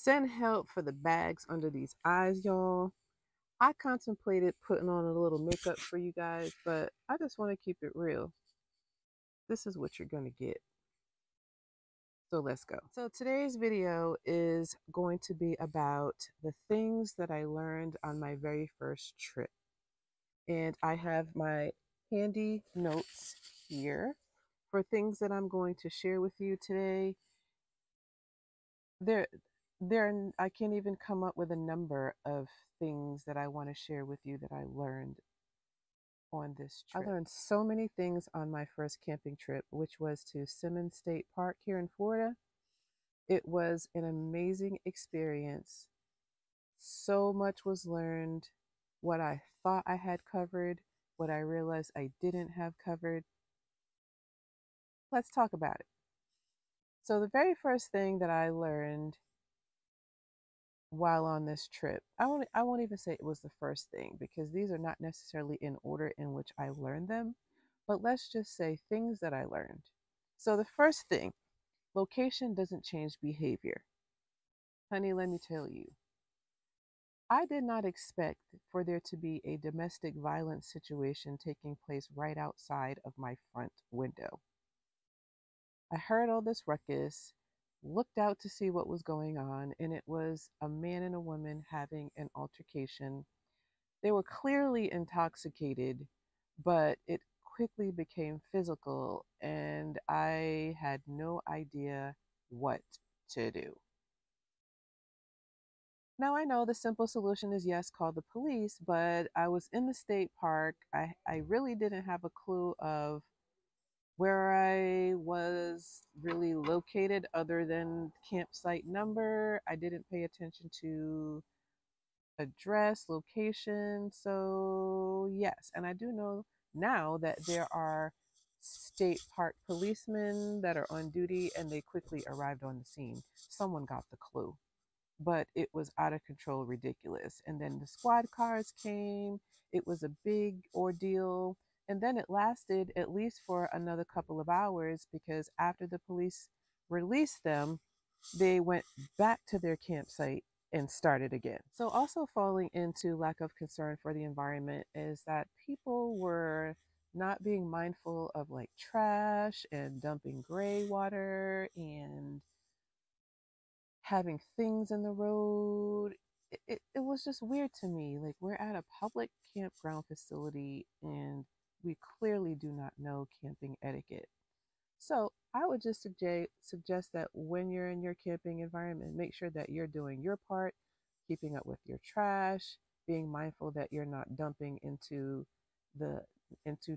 Send help for the bags under these eyes, y'all. I contemplated putting on a little makeup for you guys, but I just want to keep it real. This is what you're going to get. So let's go. So today's video is going to be about the things that I learned on my very first trip. And I have my handy notes here for things that I'm going to share with you today. There, I can't even come up with a number of things that I want to share with you that I learned on this trip. I learned so many things on my first camping trip, which was to Simmons State Park here in Florida. It was an amazing experience. So much was learned. What I thought I had covered, what I realized I didn't have covered. Let's talk about it. So the very first thing that I learned while on this trip, I won't even say it was the first thing, because these are not necessarily in order in which I learned them, but let's just say things that I learned. So the first thing, location doesn't change behavior. Honey, let me tell you, I did not expect for there to be a domestic violence situation taking place right outside of my front window. I heard all this ruckus, looked out to see what was going on, and it was a man and a woman having an altercation. They were clearly intoxicated, but it quickly became physical, and I had no idea what to do. Now, I know the simple solution is yes, call the police, but I was in the state park. I really didn't have a clue of where I was really located other than campsite number. I didn't pay attention to address, location. So, yes, and I do know now that there are state park policemen that are on duty and they quickly arrived on the scene. Someone got the clue, but it was out of control, ridiculous. And then the squad cars came. It was a big ordeal. And then it lasted at least for another couple of hours, because after the police released them, they went back to their campsite and started again. So also falling into lack of concern for the environment is that people were not being mindful of like trash and dumping gray water and having things in the road. It was just weird to me. Like, we're at a public campground facility and we clearly do not know camping etiquette. So I would just suggest that when you're in your camping environment, make sure that you're doing your part, keeping up with your trash, being mindful that you're not dumping into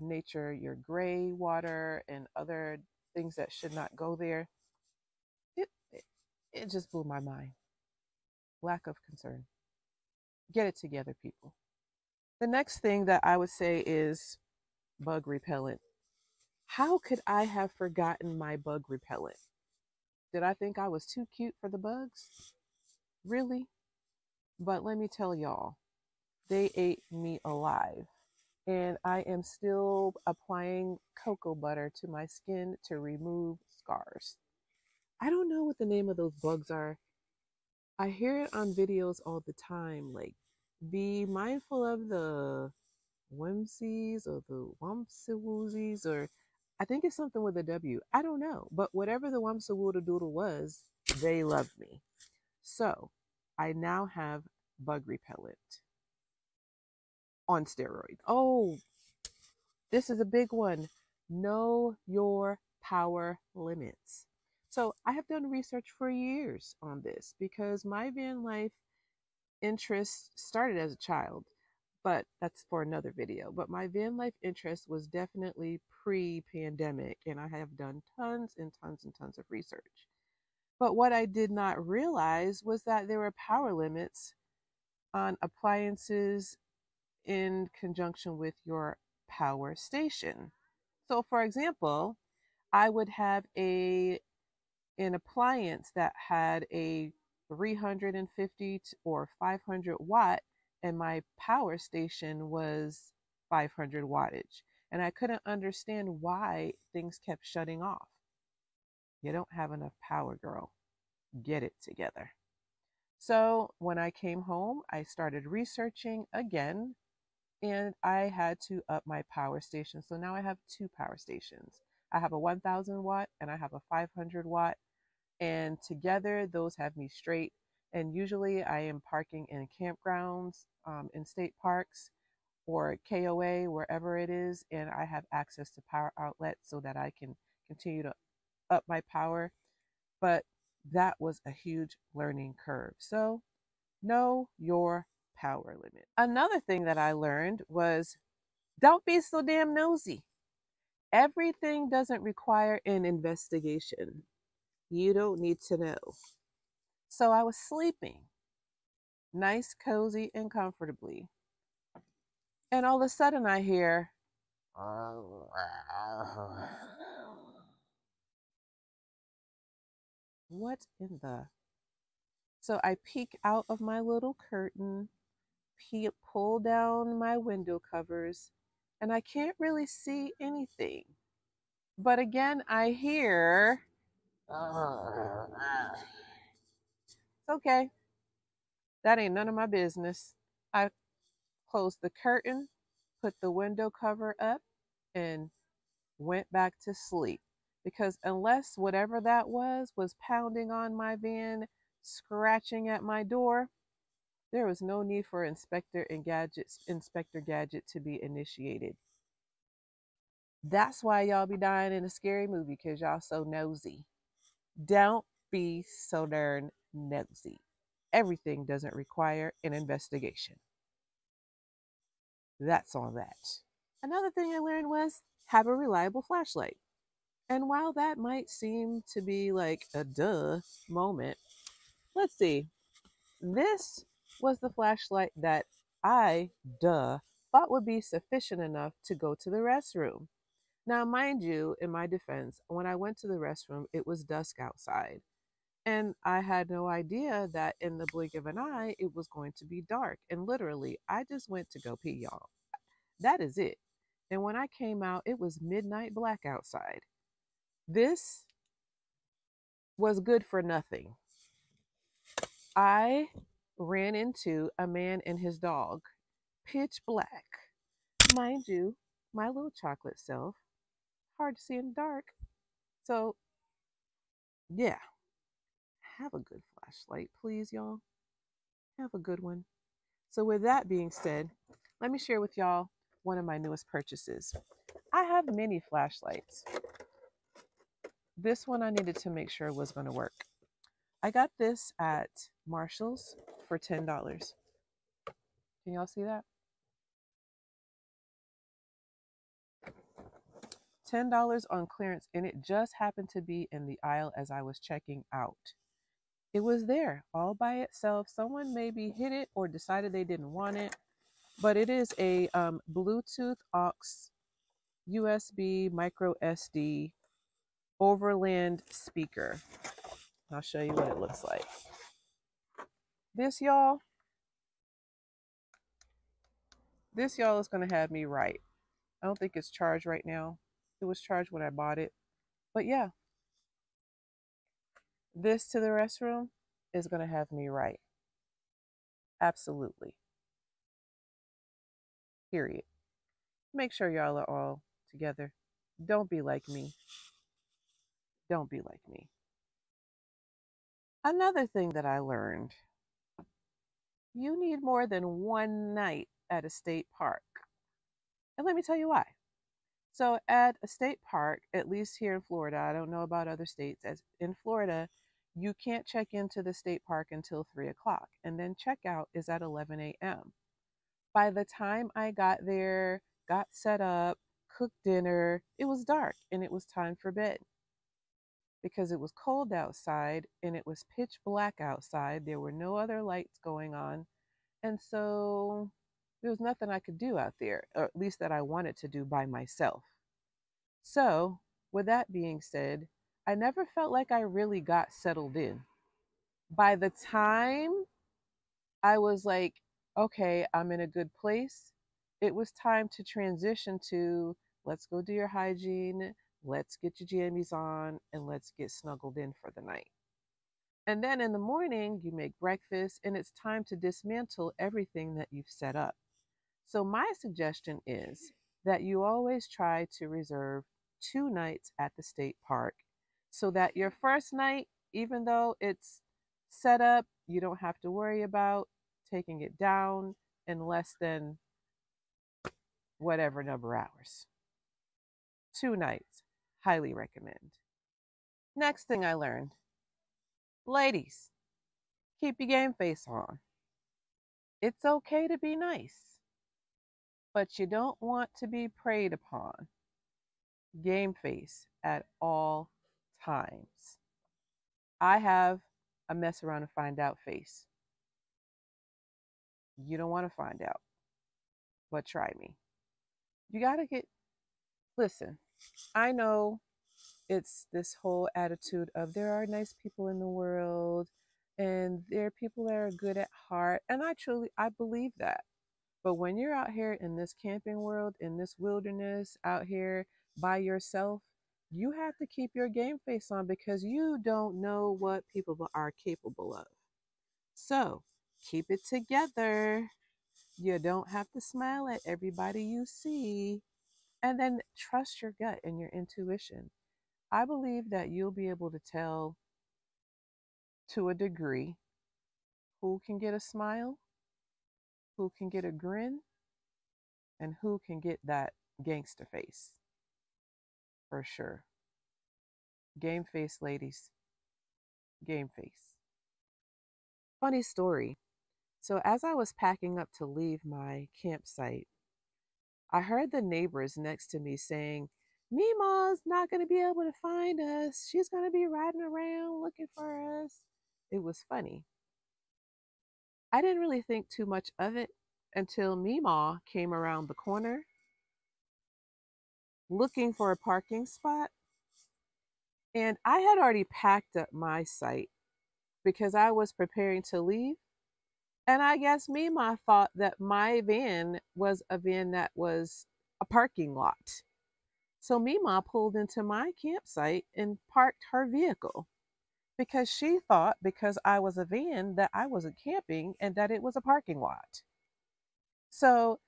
nature your gray water and other things that should not go there. It just blew my mind. Lack of concern. Get it together, people. The next thing that I would say is bug repellent. How could I have forgotten my bug repellent? Did I think I was too cute for the bugs? Really? But let me tell y'all, they ate me alive. And I am still applying cocoa butter to my skin to remove scars. I don't know what the name of those bugs are. I hear it on videos all the time, like, be mindful of the whimsies or the wumpsawoozies, or I think it's something with a W. I don't know. But whatever the wumpsawoodoodle was, they loved me. So I now have bug repellent on steroids. Oh, this is a big one. Know your power limits. So I have done research for years on this because my van life interest started as a child, but that's for another video. But my van life interest was definitely pre-pandemic, and I have done tons and tons and tons of research. But what I did not realize was that there were power limits on appliances in conjunction with your power station. So for example, I would have an appliance that had a 350 or 500 watt, and my power station was 500 wattage. And I couldn't understand why things kept shutting off. You don't have enough power, girl. Get it together. So when I came home, I started researching again and I had to up my power station. So now I have two power stations. I have a 1000 watt and I have a 500 watt. And together, those have me straight. And usually, I am parking in campgrounds, in state parks, or KOA, wherever it is. And I have access to power outlets so that I can continue to up my power. But that was a huge learning curve. So, know your power limit. Another thing that I learned was don't be so damn nosy. Everything doesn't require an investigation. You don't need to know. So I was sleeping, nice, cozy, and comfortably. And all of a sudden I hear, what in the? So I peek out of my little curtain, pull down my window covers, and I can't really see anything. But again, I hear, it's okay. That ain't none of my business. I closed the curtain, put the window cover up, and went back to sleep. Because unless whatever that was pounding on my van, scratching at my door, there was no need for Inspector Gadget to be initiated. That's why y'all be dying in a scary movie, because y'all so nosy. Don't be so darn nosy. Everything doesn't require an investigation. That's on that. Another thing I learned was have a reliable flashlight. And while that might seem to be like a duh moment, let's see. This was the flashlight that I, thought would be sufficient enough to go to the restroom. Now, mind you, in my defense, when I went to the restroom, it was dusk outside. And I had no idea that in the blink of an eye, it was going to be dark. And literally, I just went to go pee, y'all. That is it. And when I came out, it was midnight black outside. This was good for nothing. I ran into a man and his dog, pitch black. Mind you, my little chocolate self, hard to see in the dark. So, yeah, have a good flashlight, please, y'all. Have a good one. So, with that being said, let me share with y'all one of my newest purchases. I have many flashlights. This one I needed to make sure was going to work. I got this at Marshall's for $10. Can y'all see that? $10 on clearance, and it just happened to be in the aisle as I was checking out. It was there all by itself. Someone maybe hit it or decided they didn't want it, but it is a Bluetooth aux USB micro SD overland speaker. I'll show you what it looks like. This y'all is going to have me right. I don't think it's charged right now. It was charged when I bought it. But yeah, this to the restroom is going to have me right. Absolutely. Period. Make sure y'all are all together. Don't be like me. Don't be like me. Another thing that I learned, you need more than one night at a state park. And let me tell you why. So, at a state park, at least here in Florida, I don't know about other states, as in Florida, you can't check into the state park until 3 o'clock, and then checkout is at 11 a.m. By the time I got there, got set up, cooked dinner, it was dark and it was time for bed. Because it was cold outside and it was pitch black outside. There were no other lights going on. And so there was nothing I could do out there, or at least that I wanted to do by myself. So, with that being said, I never felt like I really got settled in. By the time I was like, okay, I'm in a good place, it was time to transition to let's go do your hygiene, let's get your jammies on, and let's get snuggled in for the night. And then in the morning, you make breakfast and it's time to dismantle everything that you've set up. So, my suggestion is that you always try to reserve 2 nights at the state park so that your first night, even though it's set up, you don't have to worry about taking it down in less than whatever number of hours. 2 nights, highly recommend. Next thing I learned, ladies, keep your game face on. It's okay to be nice, but you don't want to be preyed upon. Game face at all times. I have a mess around and find out face. You don't want to find out, but try me. You got to listen, I know it's this whole attitude of there are nice people in the world and there are people that are good at heart. And I believe that. But when you're out here in this camping world, in this wilderness, out here by yourself, you have to keep your game face on because you don't know what people are capable of. So keep it together. You don't have to smile at everybody you see. And then trust your gut and your intuition. I believe that you'll be able to tell to a degree who can get a smile, who can get a grin, and who can get that gangster face for sure. Game face, ladies. Game face. Funny story. So, as I was packing up to leave my campsite, I heard the neighbors next to me saying, Mima's not going to be able to find us. She's going to be riding around looking for us. It was funny. I didn't really think too much of it until Mima came around the corner looking for a parking spot. And I had already packed up my site because I was preparing to leave. And I guess Mima thought that my van was a van that was a parking lot. So Mima pulled into my campsite and parked her vehicle because she thought because I was a van that I wasn't camping and that it was a parking lot. So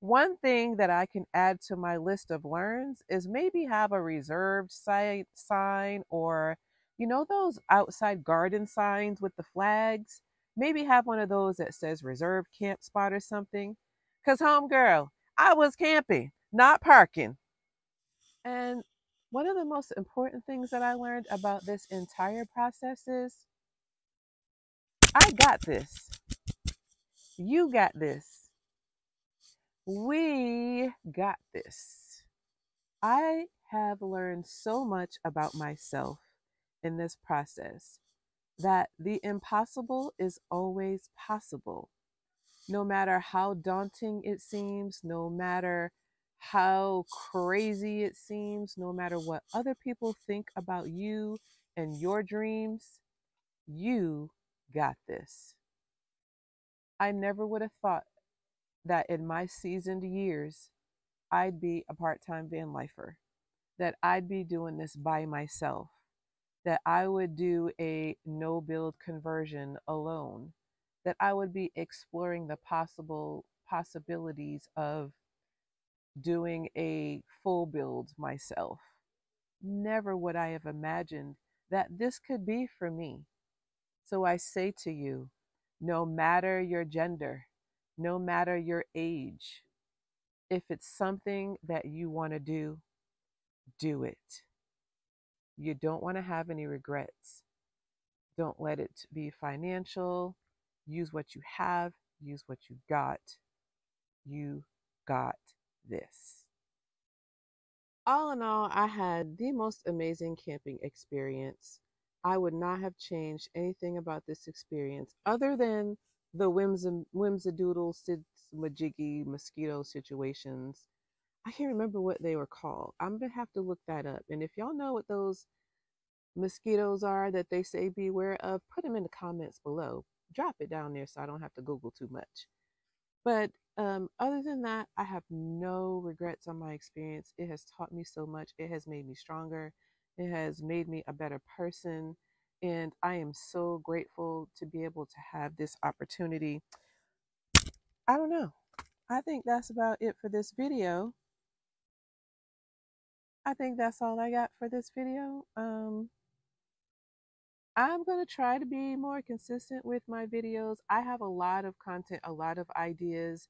one thing that I can add to my list of learns is maybe have a reserved site sign or, those outside garden signs with the flags. Maybe have one of those that says reserved camp spot or something. Because, homegirl, I was camping, not parking. And one of the most important things that I learned about this entire process is I got this. You got this. We got this. I have learned so much about myself in this process that the impossible is always possible. No matter how daunting it seems, no matter how crazy it seems, no matter what other people think about you and your dreams, you got this. I never would have thought that in my seasoned years, I'd be a part time van lifer, that I'd be doing this by myself, that I would do a no build conversion alone, that I would be exploring the possibilities of doing a full build myself. Never would I have imagined that this could be for me. So I say to you, no matter your gender, no matter your age, if it's something that you want to do it. You don't want to have any regrets. Don't let it be financial. Use what you have, use what you got. You got this. All in all, I had the most amazing camping experience. I would not have changed anything about this experience other than the whimsadoodle, majiggy mosquito situations. I can't remember what they were called. I'm gonna have to look that up. And if y'all know what those mosquitoes are that they say beware of, put them in the comments below. Drop it down there so I don't have to Google too much. But other than that, I have no regrets on my experience. It has taught me so much. It has made me stronger. It has made me a better person. And I am so grateful to be able to have this opportunity. I don't know. I think that's about it for this video. I think that's all I got for this video. I'm going to try to be more consistent with my videos. I have a lot of content, a lot of ideas.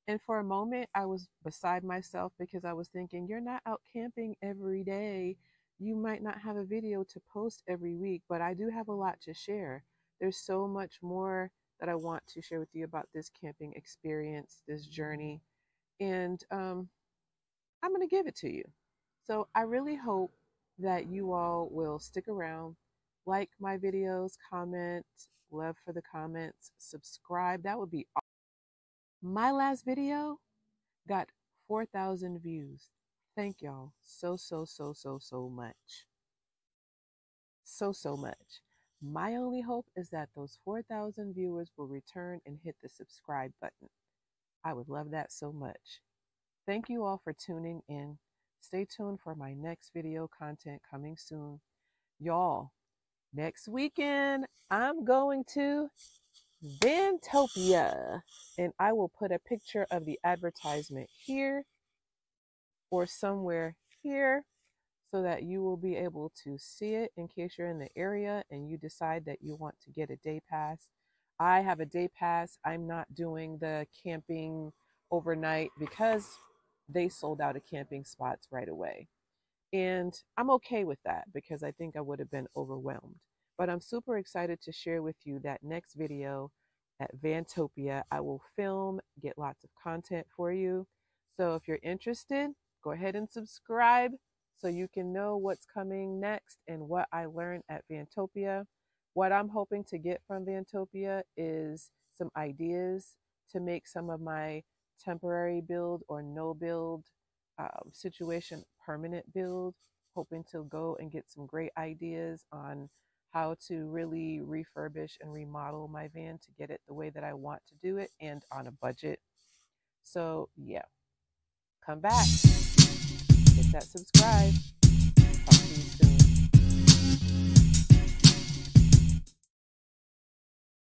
And for a moment, I was beside myself because I was thinking, you're not out camping every day. You might not have a video to post every week, but I do have a lot to share. There's so much more that I want to share with you about this camping experience, this journey. And I'm going to give it to you. So I really hope that you all will stick around, like my videos, comment, love for the comments, subscribe. That would be awesome. My last video got 4,000 views. Thank y'all so much. So much. My only hope is that those 4,000 viewers will return and hit the subscribe button. I would love that so much. Thank you all for tuning in. Stay tuned for my next video content coming soon. Y'all, next weekend, I'm going to VanTopia, and I will put a picture of the advertisement here or somewhere here so that you will be able to see it in case you're in the area and you decide that you want to get a day pass. I have a day pass. I'm not doing the camping overnight because they sold out of camping spots right away. And I'm okay with that because I think I would have been overwhelmed. But I'm super excited to share with you that next video at VanTopia. I will film, get lots of content for you. So if you're interested, go ahead and subscribe so you can know what's coming next and what I learned at VanTopia. What I'm hoping to get from VanTopia is some ideas to make some of my temporary build or no build situation permanent build, hoping to go and get some great ideas on how to really refurbish and remodel my van to get it the way that I want to do it and on a budget. So yeah, come back, hit that subscribe.